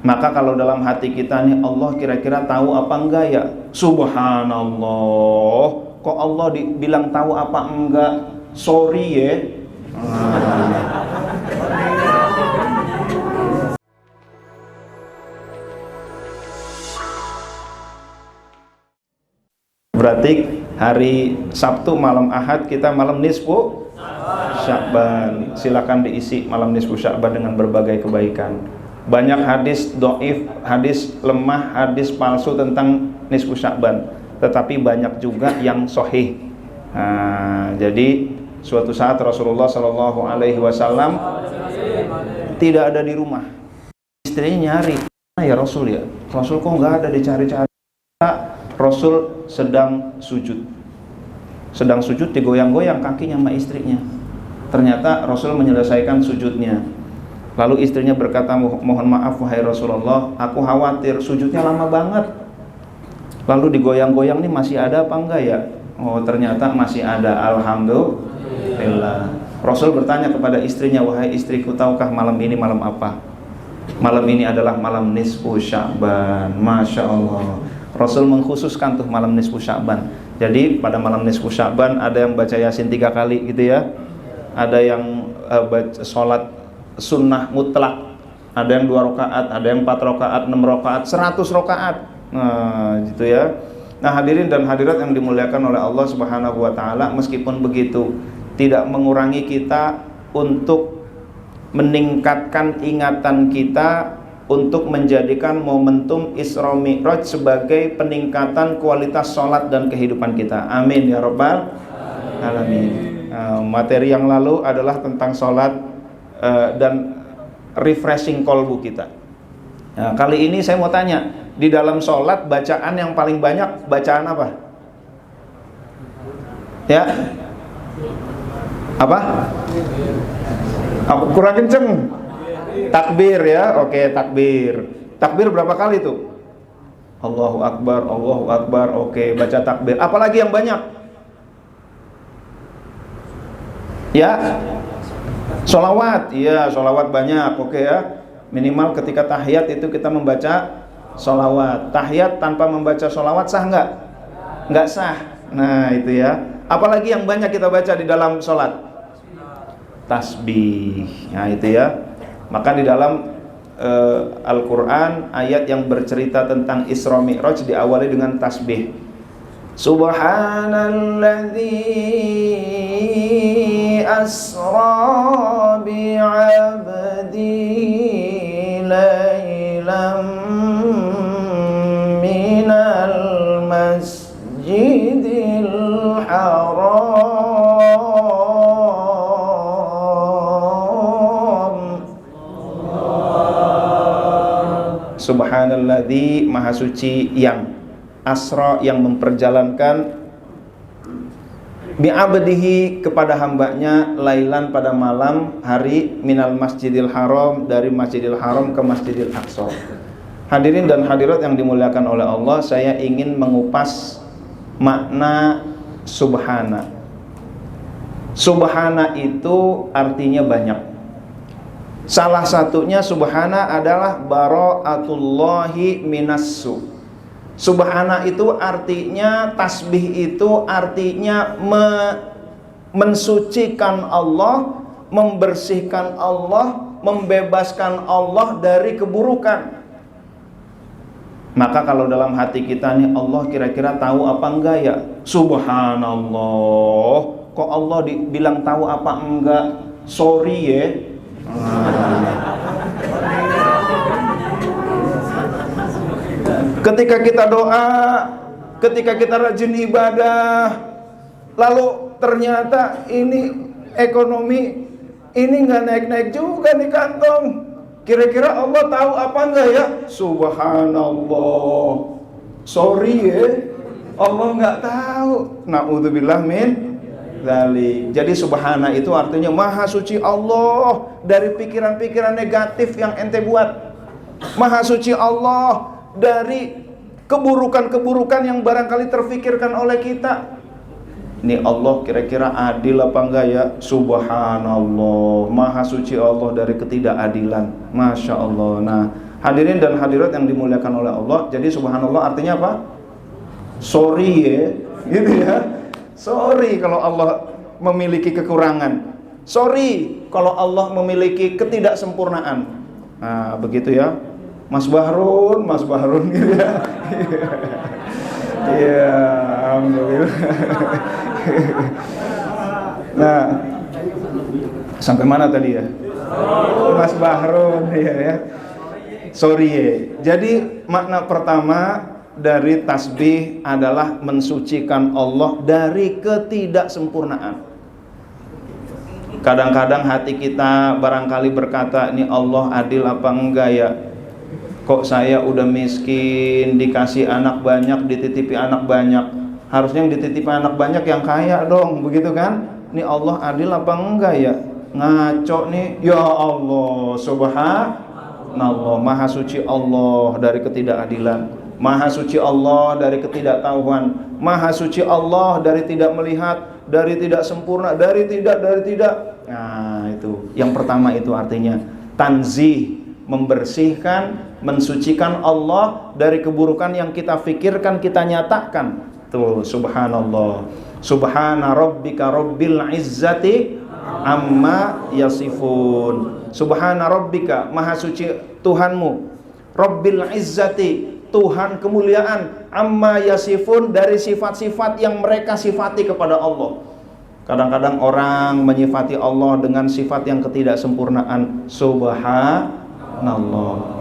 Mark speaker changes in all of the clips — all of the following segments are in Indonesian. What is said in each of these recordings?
Speaker 1: Maka kalau dalam hati kita nih, Allah kira-kira tahu apa enggak ya? Subhanallah, kok Allah bilang tahu apa enggak? Sorry ya. Berarti hari Sabtu malam Ahad kita malam nisfu Sya'ban. Silakan diisi malam nisfu Sya'ban dengan berbagai kebaikan. Banyak hadis dhaif, hadis lemah, hadis palsu tentang nisfu Sya'ban, tetapi banyak juga yang sahih. Jadi suatu saat Rasulullah Shallallahu Alaihi Wasallam tidak ada di rumah. Istrinya nyari, ya Rasul ya, Rasul kok nggak ada, dicari-cari. Rasul sedang sujud digoyang-goyang kakinya sama istrinya. Ternyata Rasul menyelesaikan sujudnya. Lalu istrinya berkata, mohon maaf wahai Rasulullah, aku khawatir sujudnya lama banget. Lalu digoyang-goyang nih masih ada apa enggak ya? Oh ternyata masih ada, alhamdulillah. Rasul bertanya kepada istrinya, wahai istriku, tahukah malam ini malam apa? Malam ini adalah malam nisfu Sya'ban. Masya Allah, Rasul mengkhususkan tuh malam nisfu Sya'ban. Jadi pada malam nisfu Sya'ban ada yang baca Yasin 3 kali gitu ya. Ada yang baca sholat sunnah mutlak. Ada yang 2 rakaat, ada yang 4 rakaat, 6 rakaat, 100 rakaat. Nah, gitu ya. Nah, hadirin dan hadirat yang dimuliakan oleh Allah Subhanahu wa taala, meskipun begitu tidak mengurangi kita untuk meningkatkan ingatan kita untuk menjadikan momentum Isra Mi'raj sebagai peningkatan kualitas sholat dan kehidupan kita. Amin ya rabbal alamin. Materi yang lalu adalah tentang sholat dan refreshing kolbu kita. Nah, kali ini saya mau tanya, di dalam sholat bacaan yang paling banyak bacaan apa? Ya? Apa? Aku kurang kenceng. Takbir ya, oke takbir. Takbir berapa kali tuh? Allahu Akbar, Allahu Akbar, oke baca takbir. Apalagi yang banyak? Ya, sholawat, iya sholawat banyak, oke ya. Minimal ketika tahiyat itu kita membaca sholawat. Tahiyat tanpa membaca sholawat sah nggak? Nggak sah. Nah itu ya. Apalagi yang banyak kita baca di dalam sholat? Tasbih. Nah itu ya. Maka di dalam Al-Quran ayat yang bercerita tentang Isra Mi'raj diawali dengan tasbih. Subhanalladzi asra bi'abdihi laylam minal masjidil haram. Subhanalladzi, maha suci yang asra, yang memperjalankan bi'abdihi, kepada hambanya, lailan, pada malam hari, minal masjidil haram, dari masjidil haram ke masjidil aqsa. Hadirin dan hadirat yang dimuliakan oleh Allah, saya ingin mengupas makna subhana. Subhana itu artinya banyak. Salah satunya subhana adalah bara'atullahi minassu. Subhana itu artinya, tasbih itu artinya mensucikan Allah, membersihkan Allah, membebaskan Allah dari keburukan. Maka kalau dalam hati kita nih, Allah kira-kira tahu apa enggak ya? Subhanallah, kok Allah bilang tahu apa enggak? Sorry ya. Ketika kita doa, ketika kita rajin ibadah, lalu ternyata ini ekonomi ini nggak naik-naik juga nih kantong. Kira-kira Allah tahu apa enggak ya? Subhanallah, sorry ya, Allah nggak tahu. Na'udzubillah min dzalik. Jadi subhana itu artinya maha suci Allah dari pikiran-pikiran negatif yang ente buat. Maha suci Allah dari keburukan-keburukan yang barangkali terfikirkan oleh kita. Ini Allah kira-kira adil apa enggak ya? Subhanallah, maha suci Allah dari ketidakadilan. Masya Allah. Nah Hadirin dan hadirat yang dimuliakan oleh Allah. Jadi subhanallah artinya apa? Sorry ya, gitu ya. Sorry kalau Allah memiliki kekurangan. Sorry kalau Allah memiliki ketidaksempurnaan. Nah, begitu ya. Mas Bahrun gitu ya. Iya, alhamdulillah. Nah, sampai mana tadi ya? Mas Bahrun ya. Sorry ya. Jadi makna pertama dari tasbih adalah mensucikan Allah dari ketidaksempurnaan. Kadang-kadang hati kita barangkali berkata, ini Allah adil apa enggak ya? Kok saya udah miskin, dikasih anak banyak, dititipi anak banyak. Harusnya yang dititipi anak banyak yang kaya dong, begitu kan? Ini Allah adil apa enggak ya? Ngaco nih. Ya Allah, subhanallah, maha suci Allah dari ketidakadilan, maha suci Allah dari ketidaktahuan, maha suci Allah dari tidak melihat, dari tidak sempurna, dari tidak. Nah, itu yang pertama, itu artinya tanzih, membersihkan, mensucikan Allah dari keburukan yang kita fikirkan, kita nyatakan. Tuh, subhanallah. Subhana rabbika rabbil izzati amma yasifun. Subhana rabbika, maha suci Tuhanmu, rabbil izzati, Tuhan kemuliaan, amma yasifun, dari sifat-sifat yang mereka sifati kepada Allah. Kadang-kadang orang menyifati Allah dengan sifat yang ketidaksempurnaan. Subhanallah.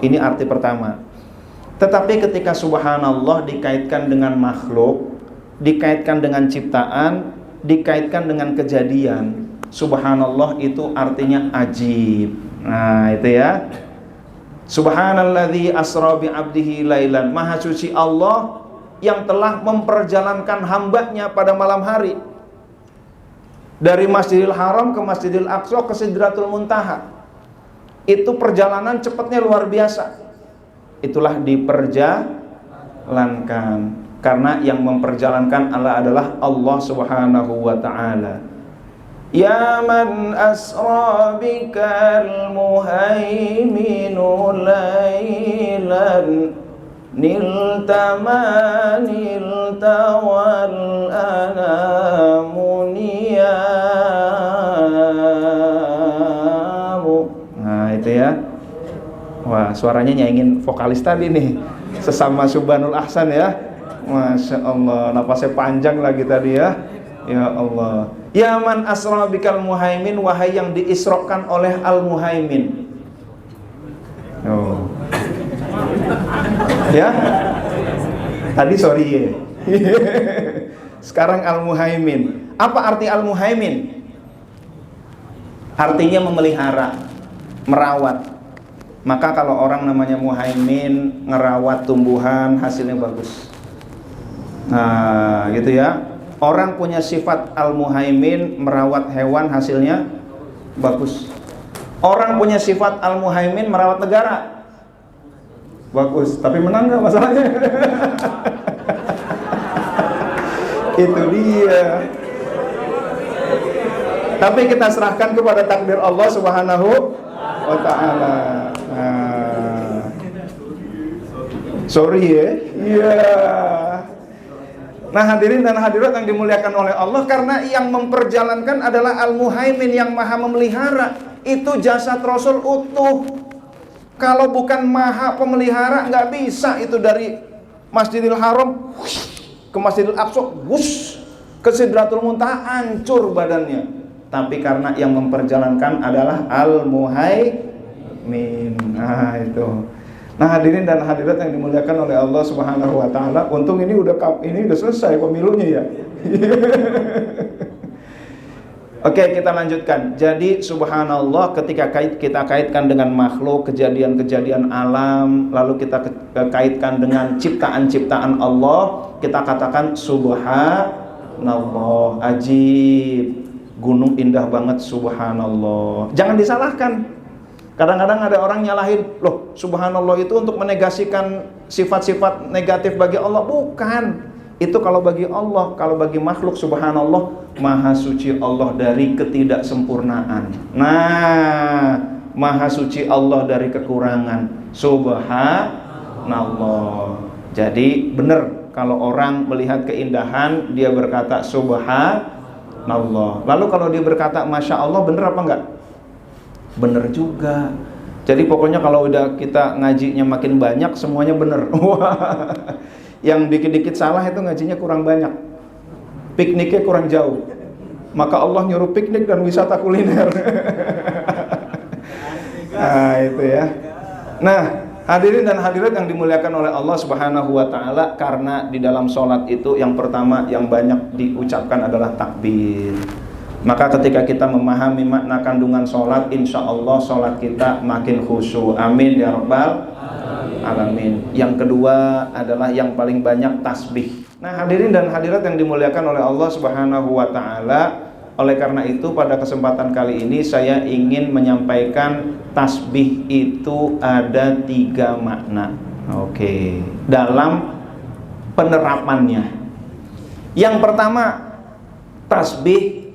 Speaker 1: Ini arti pertama. Tetapi ketika subhanallah dikaitkan dengan makhluk, dikaitkan dengan ciptaan, dikaitkan dengan kejadian, subhanallah itu artinya ajib. Nah, itu ya. Subhanalladzi asra bi 'abdihi lailan. Maha suci Allah yang telah memperjalankan hambanya pada malam hari dari Masjidil Haram ke Masjidil Aqsa ke Sidratul Muntaha. Itu perjalanan cepatnya luar biasa. Itulah diperjalankan, karena yang memperjalankan adalah Allah Subhanahu wa taala. Ya man asra bikal muhaiminu lailan nilta wal anamu niyamu. Nah, itu ya. Wah, suaranya nyaingin vokalis tadi nih, sesama Subhanul Ahsan ya. Masya Allah, napasnya panjang lagi tadi ya. Ya Allah. Ya man asra bikal muhaimin, wahai yang diisrokan oleh al-muhaimin. Oh. Ya. Tadi sorry ya. Sekarang al-muhaimin. Apa arti al-muhaimin? Artinya memelihara, merawat. Maka kalau orang namanya muhaimin, ngerawat tumbuhan, hasilnya bagus. Nah, gitu ya. Orang punya sifat al-muhaimin, merawat hewan, hasilnya bagus. Orang punya sifat al-muhaimin, merawat negara, bagus. Tapi menang gak masalahnya? Itu dia. Tapi kita serahkan kepada takdir Allah Subhanahu wa ta'ala. Sorry ya. Iya. Nah, hadirin dan hadirat yang dimuliakan oleh Allah, karena yang memperjalankan adalah Al-Muhaimin yang maha memelihara. Itu jasad Rasul utuh. Kalau bukan maha pemelihara, nggak bisa itu dari Masjidil Haram ke Masjidil Aqsa, ke Sidratul Muntaha, hancur badannya. Tapi karena yang memperjalankan adalah Al-Muhaimin. Nah, itu. Nah, hadirin dan hadirat yang dimuliakan oleh Allah Subhanahu wa taala, untung ini udah selesai pemilunya ya. Oke, kita lanjutkan. Jadi subhanallah ketika kita kaitkan dengan makhluk, kejadian-kejadian alam, lalu kita kaitkan dengan ciptaan-ciptaan Allah, kita katakan subhanallah, ajib. Gunung indah banget, subhanallah. Jangan disalahkan. Kadang-kadang ada orang nyalahin, loh subhanallah itu untuk menegasikan sifat-sifat negatif bagi Allah. Bukan. Itu kalau bagi Allah. Kalau bagi makhluk, subhanallah, maha suci Allah dari ketidaksempurnaan. Nah, Maha suci Allah dari kekurangan. Subhanallah. Jadi benar kalau orang melihat keindahan dia berkata subhanallah. Lalu kalau dia berkata masya Allah, benar apa enggak? Benar juga. Jadi pokoknya kalau udah kita ngajinya makin banyak semuanya benar. Yang dikit-dikit salah itu ngajinya kurang banyak, pikniknya kurang jauh. Maka Allah nyuruh piknik dan wisata kuliner. Nah itu ya. Nah hadirin dan hadirat yang dimuliakan oleh Allah Subhanahu wa ta'ala, karena di dalam sholat itu yang pertama yang banyak diucapkan adalah takbir. Maka ketika kita memahami makna kandungan sholat, insya Allah sholat kita makin khusyuk. Amin ya rabbal alamin. Yang kedua adalah yang paling banyak tasbih. Nah hadirin dan hadirat yang dimuliakan oleh Allah Subhanahu wa ta'ala, oleh karena itu pada kesempatan kali ini saya ingin menyampaikan tasbih itu ada 3 makna. Oke, dalam penerapannya. Yang pertama tasbih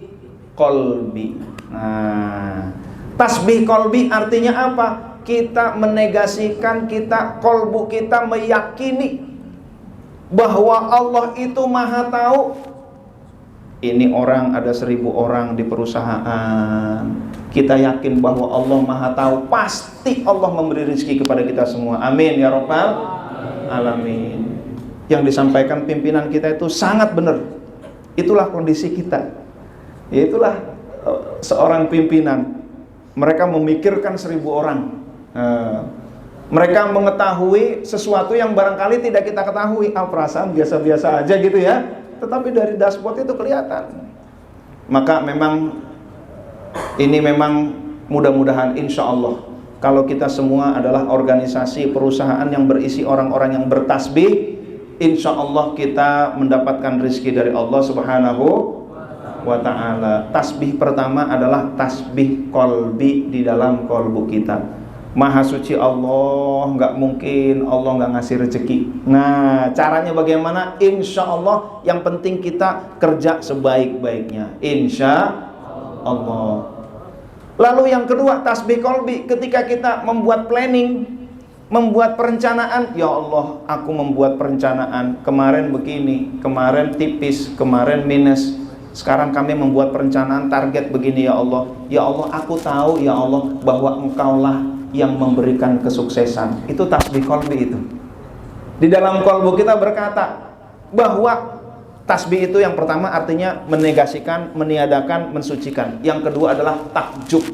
Speaker 1: kolbi. Nah, tasbih kolbi artinya apa? Kita menegasikan, kolbu kita meyakini bahwa Allah itu maha tahu. Ini orang ada 1000 orang di perusahaan, kita yakin bahwa Allah maha tahu. Pasti Allah memberi rezeki kepada kita semua. Amin ya rabbal alamin. Yang disampaikan pimpinan kita itu sangat benar. Itulah kondisi kita. Itulah seorang pimpinan. Mereka memikirkan 1000 orang. Mereka mengetahui sesuatu yang barangkali tidak kita ketahui. Perasaan biasa-biasa aja gitu ya, tetapi dari dashboard itu kelihatan. Maka memang ini memang mudah-mudahan insya Allah kalau kita semua adalah organisasi perusahaan yang berisi orang-orang yang bertasbih, insya Allah kita mendapatkan rezeki dari Allah Subhanahu wa ta'ala. Tasbih pertama adalah tasbih kolbi, di dalam kolbu kita. Maha suci Allah, nggak mungkin Allah nggak ngasih rezeki. Nah caranya bagaimana? Insya Allah yang penting kita kerja sebaik-baiknya, insya Allah. Lalu yang kedua tasbih kolbi, ketika kita membuat planning, membuat perencanaan. Ya Allah, aku membuat perencanaan, kemarin begini, kemarin tipis, kemarin minus, sekarang kami membuat perencanaan target begini. Ya Allah, ya Allah, aku tahu ya Allah bahwa Engkaulah yang memberikan kesuksesan. Itu tasbih kolbi itu. Di dalam kolbu kita berkata bahwa tasbih itu yang pertama artinya menegasikan, meniadakan, mensucikan. Yang kedua adalah takjub.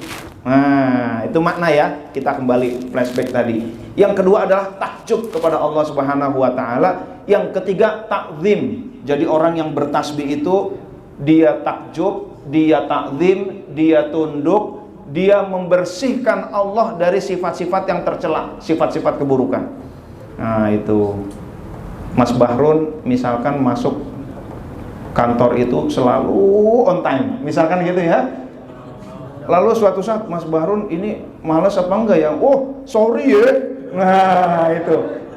Speaker 1: Nah, itu makna ya. Kita kembali flashback tadi. Yang kedua adalah takjub kepada Allah Subhanahu wa ta'ala. Yang ketiga takzim. Jadi orang yang bertasbih itu dia takjub, dia takzim, dia tunduk, dia membersihkan Allah dari sifat-sifat yang tercela, sifat-sifat keburukan. Nah itu Mas Bahrun misalkan masuk kantor itu selalu on time, misalkan gitu ya. Lalu suatu saat Mas Bahrun ini malas apa enggak ya? Oh sorry ya. Nah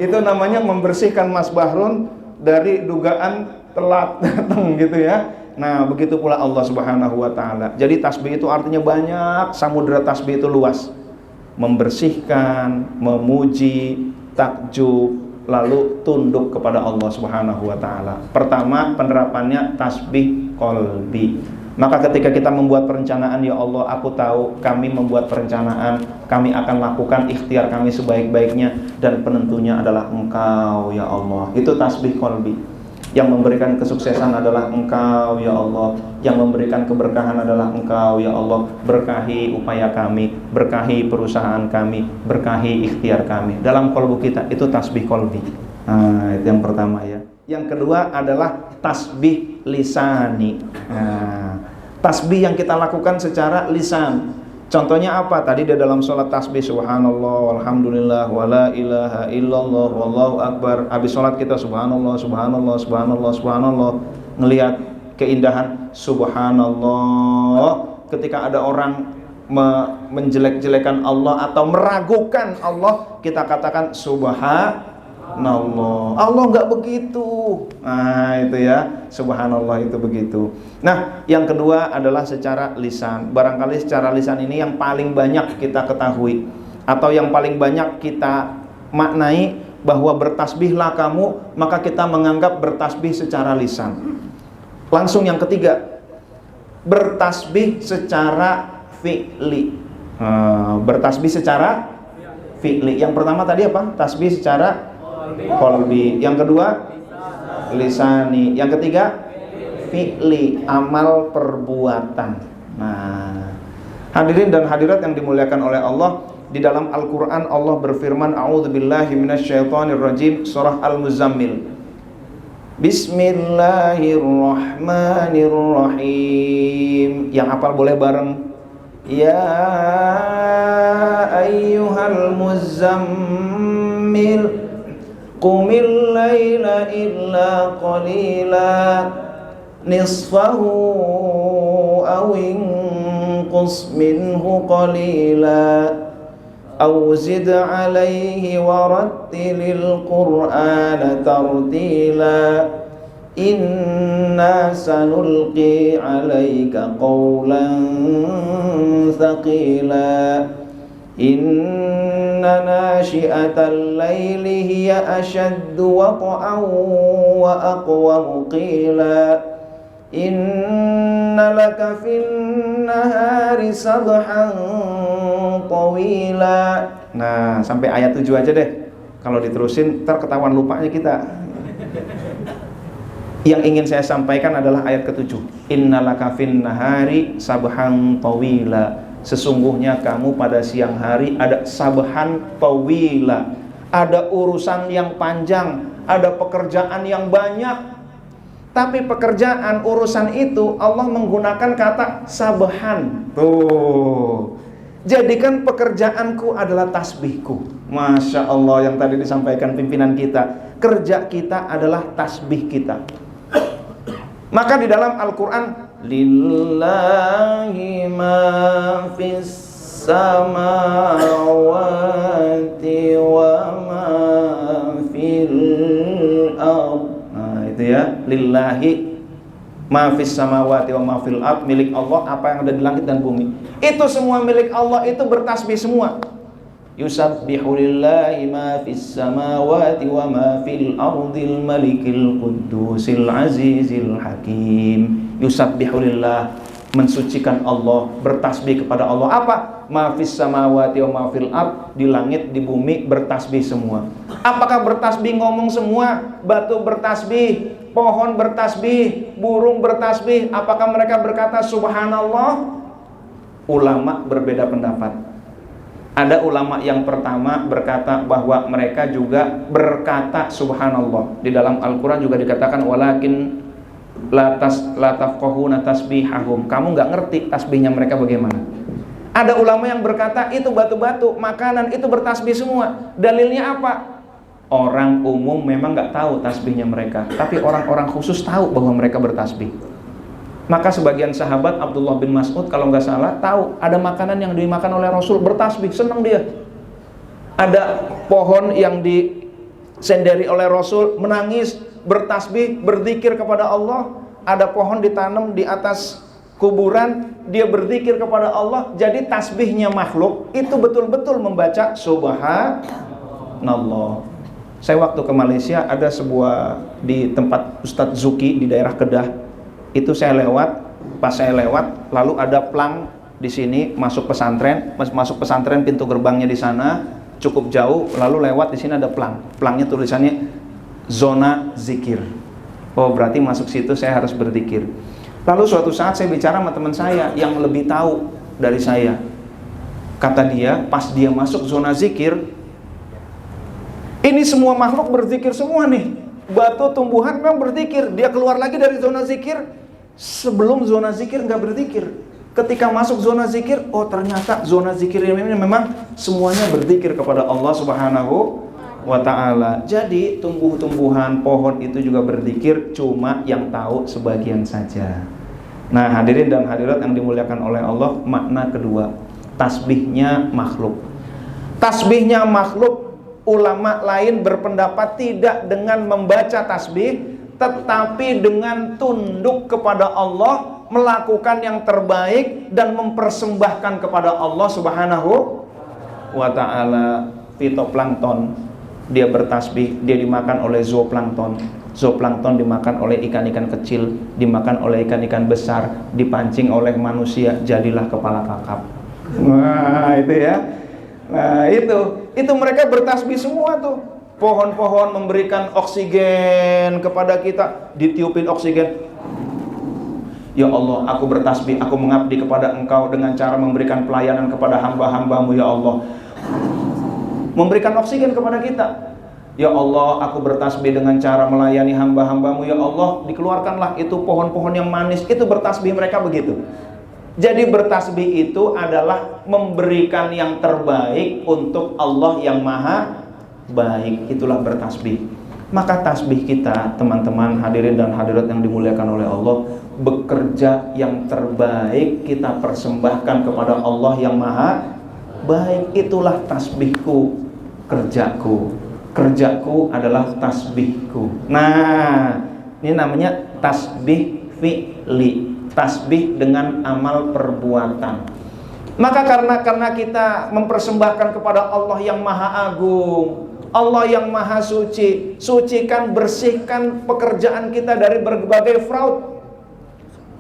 Speaker 1: itu namanya membersihkan Mas Bahrun dari dugaan telat datang gitu ya. Nah begitu pula Allah Subhanahu wa ta'ala. Jadi tasbih itu artinya banyak, samudera tasbih itu luas. Membersihkan, memuji, takjub, lalu tunduk kepada Allah Subhanahu wa ta'ala. Pertama penerapannya tasbih kolbi. Maka ketika kita membuat perencanaan, ya Allah aku tahu kami membuat perencanaan, kami akan lakukan ikhtiar kami sebaik-baiknya, dan penentunya adalah Engkau ya Allah. Itu tasbih kolbi. Yang memberikan kesuksesan adalah Engkau ya Allah. Yang memberikan keberkahan adalah Engkau ya Allah. Berkahi upaya kami, berkahi perusahaan kami, berkahi ikhtiar kami. Dalam kolbu kita itu tasbih kolbi. Nah itu yang pertama ya. Yang kedua adalah tasbih lisani. Nah, tasbih yang kita lakukan secara lisan. Contohnya apa? Tadi di dalam sholat tasbih subhanallah, alhamdulillah, wala ilaha illallah, wallahu akbar. Habis sholat kita subhanallah, subhanallah, subhanallah, subhanallah. Ngelihat keindahan subhanallah. Ketika ada orang menjelek-jelekan Allah atau meragukan Allah, kita katakan subhanallah. Allah nggak begitu. Nah itu ya, subhanallah itu begitu. Nah yang kedua adalah secara lisan. Barangkali secara lisan ini yang paling banyak kita ketahui, atau yang paling banyak kita maknai, bahwa bertasbihlah kamu, maka kita menganggap bertasbih secara lisan. Langsung yang ketiga, bertasbih secara fi'li. Bertasbih secara fi'li. Yang pertama tadi apa? Tasbih secara qalbi. Yang kedua lisani. Yang ketiga fi'li, amal perbuatan. Nah, hadirin dan hadirat yang dimuliakan oleh Allah, di dalam Al-Qur'an Allah berfirman, a'udzubillahi minasyaitonirrajim, surah Al-Muzammil. Bismillahirrahmanirrahim. Yang hafal boleh bareng. Ya ayyuhal muzammil qumil laila illa qalila nisfahu aw inqus minhu qalila aw zid alayhi warattilil qur'ana tartila inna sanulqi alayka qawlan thaqila inna nashi'atal layli hiya ashaddu waq'an wa aqwamu qila inna laka fin nahari sabhan tawila. Nah sampai ayat 7 aja deh. Kalau diterusin ntar ketahuan lupanya kita. Yang ingin saya sampaikan adalah ayat ke-7. Innalaka fin nahari sabhan tawila. Sesungguhnya kamu pada siang hari ada sabhan tawila, ada urusan yang panjang, ada pekerjaan yang banyak. Tapi pekerjaan urusan itu Allah menggunakan kata sabhan. Tuh. Jadikan pekerjaanku adalah tasbihku. Masya Allah, yang tadi disampaikan pimpinan kita, kerja kita adalah tasbih kita. Maka di dalam Al-Quran, lillahi ma fis samawati wa ma fil ardh. Nah itu ya, lillahi ma fis samawati wa ma fil ardh, milik Allah apa yang ada di langit dan bumi. Itu semua milik Allah, itu bertasbih semua. Yusabbihu lillahi ma fis samawati wa ma fil ardil malikil quddusil azizil hakim. Yusabbihu lillah, mensucikan Allah, bertasbih kepada Allah. Apa? Ma fis samawati wa ma fil ard, di langit, di bumi, bertasbih semua. Apakah bertasbih ngomong semua? Batu bertasbih, pohon bertasbih, burung bertasbih. Apakah mereka berkata subhanallah? Ulama berbeda pendapat. Ada ulama yang pertama berkata bahwa mereka juga berkata subhanallah. Di dalam Al-Quran juga dikatakan walakin la tafqahuna tasbihahum. Kamu nggak ngerti tasbihnya mereka bagaimana. Ada ulama yang berkata itu batu-batu, makanan itu bertasbih semua. Dalilnya apa? Orang umum memang nggak tahu tasbihnya mereka, tapi orang-orang khusus tahu bahwa mereka bertasbih. Maka sebagian sahabat, Abdullah bin Mas'ud kalau nggak salah, tahu ada makanan yang dimakan oleh Rasul, bertasbih, senang dia. Ada pohon yang disenderi oleh Rasul, menangis, bertasbih, berzikir kepada Allah. Ada pohon ditanam di atas kuburan, dia berzikir kepada Allah. Jadi tasbihnya makhluk itu betul-betul membaca subhanallah. Saya waktu ke Malaysia ada sebuah di tempat Ustadz Zuki di daerah Kedah. Itu saya lewat, pas saya lewat lalu ada plang di sini masuk pesantren, pintu gerbangnya di sana cukup jauh, lalu lewat di sini ada plang. Plangnya tulisannya zona zikir. Oh, berarti masuk situ saya harus berzikir. Lalu suatu saat saya bicara sama teman saya yang lebih tahu dari saya. Kata dia, pas dia masuk zona zikir, ini semua makhluk berzikir semua nih. Batu, tumbuhan memang berzikir. Dia keluar lagi dari zona zikir. Sebelum zona zikir nggak berzikir. Ketika masuk zona zikir, oh ternyata zona zikir ini memang semuanya berzikir kepada Allah Subhanahu wa ta'ala. Jadi tumbuh-tumbuhan, pohon itu juga berzikir, cuma yang tahu sebagian saja. Nah hadirin dan hadirat yang dimuliakan oleh Allah, makna kedua, tasbihnya makhluk. Tasbihnya makhluk, ulama lain berpendapat tidak dengan membaca tasbih, tetapi dengan tunduk kepada Allah, melakukan yang terbaik dan mempersembahkan kepada Allah Subhanahu wa ta'ala. Fitoplankton, dia bertasbih, dia dimakan oleh zooplankton. Zooplankton dimakan oleh ikan-ikan kecil, dimakan oleh ikan-ikan besar, dipancing oleh manusia, jadilah kepala kakap. Nah itu ya. Nah itu mereka bertasbih semua tuh. Pohon-pohon memberikan oksigen kepada kita, ditiupin oksigen. Ya Allah, aku bertasbih, aku mengabdi kepada Engkau dengan cara memberikan pelayanan kepada hamba-hambamu ya Allah. Memberikan oksigen kepada kita. Ya Allah, aku bertasbih dengan cara melayani hamba-hambamu ya Allah. Dikeluarkanlah itu pohon-pohon yang manis. Itu bertasbih mereka begitu. Jadi bertasbih itu adalah memberikan yang terbaik untuk Allah yang maha baik. Itulah bertasbih. Maka tasbih kita, teman-teman hadirin dan hadirat yang dimuliakan oleh Allah, bekerja yang terbaik kita persembahkan kepada Allah yang maha baik. Itulah tasbihku, kerjaku adalah tasbihku. Nah, ini namanya tasbih fi'li, tasbih dengan amal perbuatan. Maka karena kita mempersembahkan kepada Allah yang maha agung, Allah yang maha suci, sucikan, bersihkan pekerjaan kita dari berbagai fraud,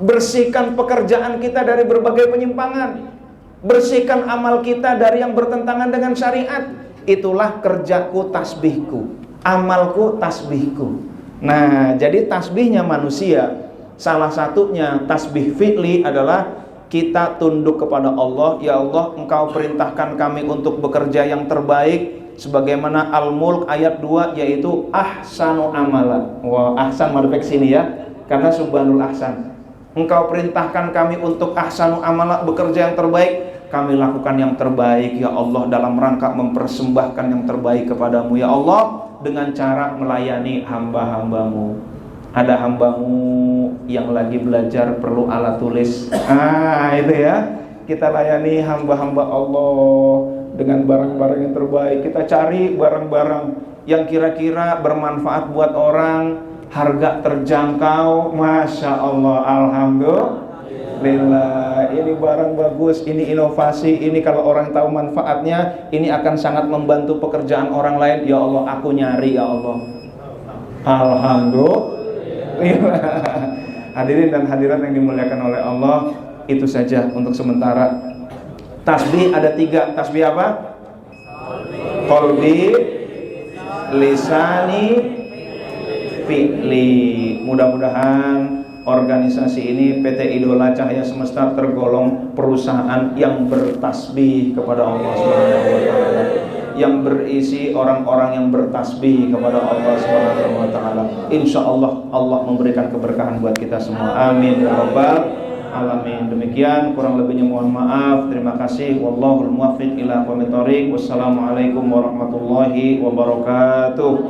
Speaker 1: bersihkan pekerjaan kita dari berbagai penyimpangan, bersihkan amal kita dari yang bertentangan dengan syariat. Itulah kerjaku tasbihku, amalku tasbihku. Nah, jadi tasbihnya manusia, salah satunya tasbih fi'li adalah kita tunduk kepada Allah. Ya Allah, Engkau perintahkan kami untuk bekerja yang terbaik, sebagaimana Al-Mulk ayat 2, yaitu ahsanu amala. Wah, ahsan marfek sini ya, karena subhanul ahsan. Engkau perintahkan kami untuk ahsanu amala, bekerja yang terbaik. Kami lakukan yang terbaik ya Allah, dalam rangka mempersembahkan yang terbaik kepadamu ya Allah, dengan cara melayani hamba-hambamu. Ada hambamu yang lagi belajar perlu alat tulis, itu ya, kita layani hamba-hamba Allah dengan barang-barang yang terbaik. Kita cari barang-barang yang kira-kira bermanfaat buat orang, harga terjangkau. Masya Allah, alhamdulillah, ini barang bagus, ini inovasi, ini kalau orang tahu manfaatnya, ini akan sangat membantu pekerjaan orang lain. Ya Allah, aku nyari ya Allah. Alhamdulillah. Hadirin dan hadirat yang dimuliakan oleh Allah, itu saja untuk sementara. Tasbih ada 3. Tasbih apa? Qalbi, lisani, fi'li. Mudah-mudahan organisasi ini, PT Idola Cahaya Semesta, tergolong perusahaan yang bertasbih kepada Allah Subhanahu wa taala, yang berisi orang-orang yang bertasbih kepada Allah Subhanahu wa taala. Insyaallah Allah memberikan keberkahan buat kita semua. Amin ya rabbal alamin. Demikian, kurang lebihnya mohon maaf. Terima kasih. Wallahul muwaffiq ila aqwamit thoriq. Wassalamualaikum warahmatullahi wabarakatuh.